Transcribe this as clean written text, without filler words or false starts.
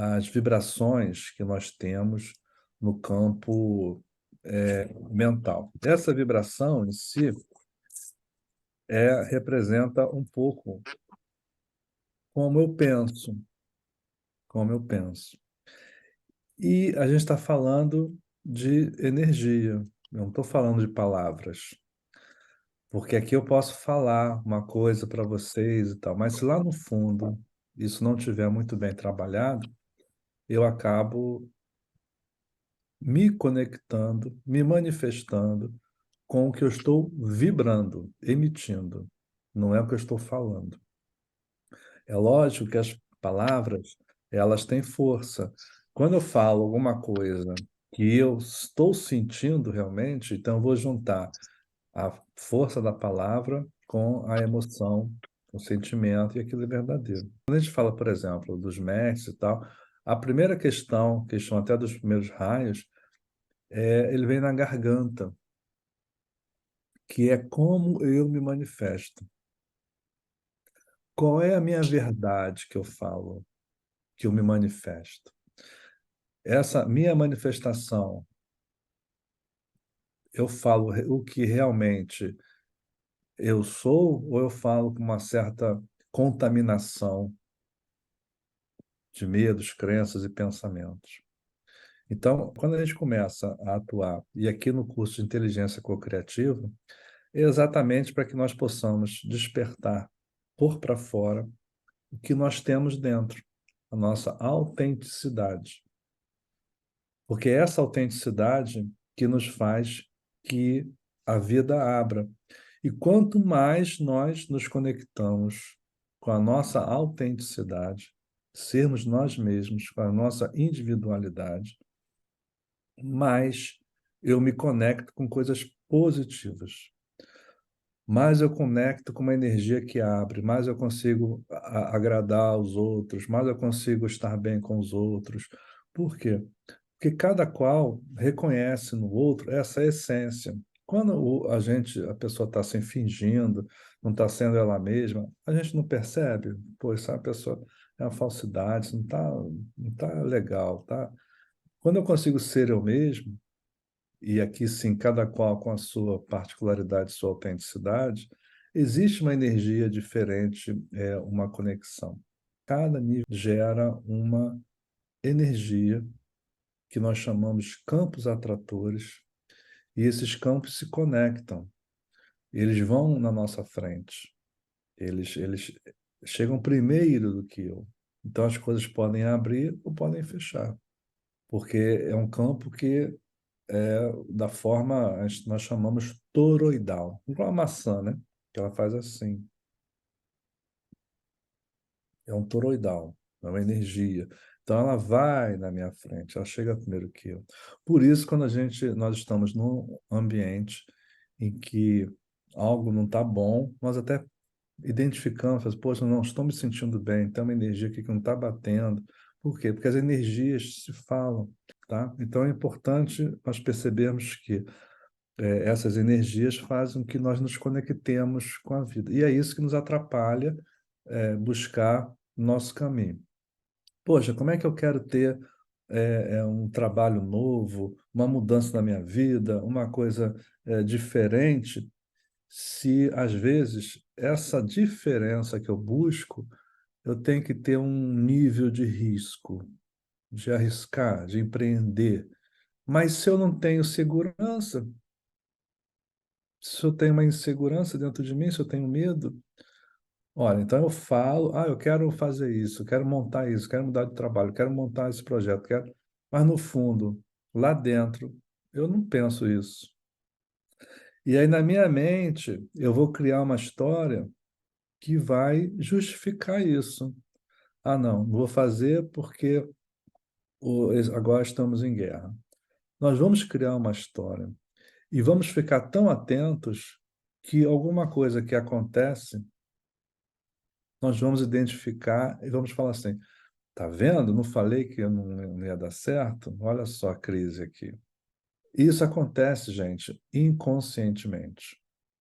as vibrações que nós temos no campo mental. Essa vibração em si representa um pouco como eu penso, como eu penso. E a gente está falando de energia, eu não estou falando de palavras, porque aqui eu posso falar uma coisa para vocês e tal, mas se lá no fundo isso não estiver muito bem trabalhado, eu acabo me conectando, me manifestando com o que eu estou vibrando, emitindo. Não é o que eu estou falando. É lógico que as palavras, elas têm força. Quando eu falo alguma coisa que eu estou sentindo realmente, então eu vou juntar a força da palavra com a emoção, o sentimento, e aquilo é verdadeiro. Quando a gente fala, por exemplo, dos mestres e tal, a primeira questão até dos primeiros raios, ele vem na garganta, que é como eu me manifesto. Qual é a minha verdade que eu falo, que eu me manifesto? Essa minha manifestação, eu falo o que realmente eu sou ou eu falo com uma certa contaminação de medos, crenças e pensamentos? Então, quando a gente começa a atuar, e aqui no curso de inteligência cocriativa, é exatamente para que nós possamos despertar por para fora o que nós temos dentro, a nossa autenticidade. Porque é essa autenticidade que nos faz que a vida abra. E quanto mais nós nos conectamos com a nossa autenticidade, sermos nós mesmos, com a nossa individualidade, mais eu me conecto com coisas positivas. Mais eu conecto com uma energia que abre, mais eu consigo agradar os outros, mais eu consigo estar bem com os outros. Por quê? Porque cada qual reconhece no outro essa essência. Quando a pessoa está se fingindo, não está sendo ela mesma, a gente não percebe, pô, essa pessoa é uma falsidade, isso não tá legal, tá? Quando eu consigo ser eu mesmo, e aqui sim, cada qual com a sua particularidade, sua autenticidade, existe uma energia diferente, uma conexão. Cada nível gera uma energia que nós chamamos campos atratores, e esses campos se conectam, eles vão na nossa frente, eles chegam primeiro do que eu. Então as coisas podem abrir ou podem fechar, porque é um campo que da forma nós chamamos toroidal, igual a maçã, né? Que ela faz assim, é um toroidal, é uma energia. Então ela vai na minha frente, ela chega primeiro que eu. Por isso, quando nós estamos num ambiente em que algo não está bom, nós até identificamos, faz, poxa, não estou me sentindo bem, tem uma energia aqui que não está batendo. Por quê? Porque as energias se falam, tá? Então é importante nós percebermos que essas energias fazem com que nós nos conectemos com a vida. E é isso que nos atrapalha buscar nosso caminho. Poxa, como é que eu quero ter um trabalho novo, uma mudança na minha vida, uma coisa diferente, se às vezes essa diferença que eu busco, eu tenho que ter um nível de risco, de arriscar, de empreender. Mas se eu não tenho segurança, se eu tenho uma insegurança dentro de mim, se eu tenho medo, olha, então eu falo, eu quero fazer isso, quero montar isso, quero mudar de trabalho, quero montar esse projeto, quero... Mas no fundo, lá dentro, eu não penso isso. E aí na minha mente, eu vou criar uma história que vai justificar isso. Ah, não vou fazer porque agora estamos em guerra. Nós vamos criar uma história e vamos ficar tão atentos que alguma coisa que acontece nós vamos identificar e vamos falar assim, tá vendo? Não falei que eu não ia dar certo? Olha só a crise aqui. Isso acontece, gente, inconscientemente.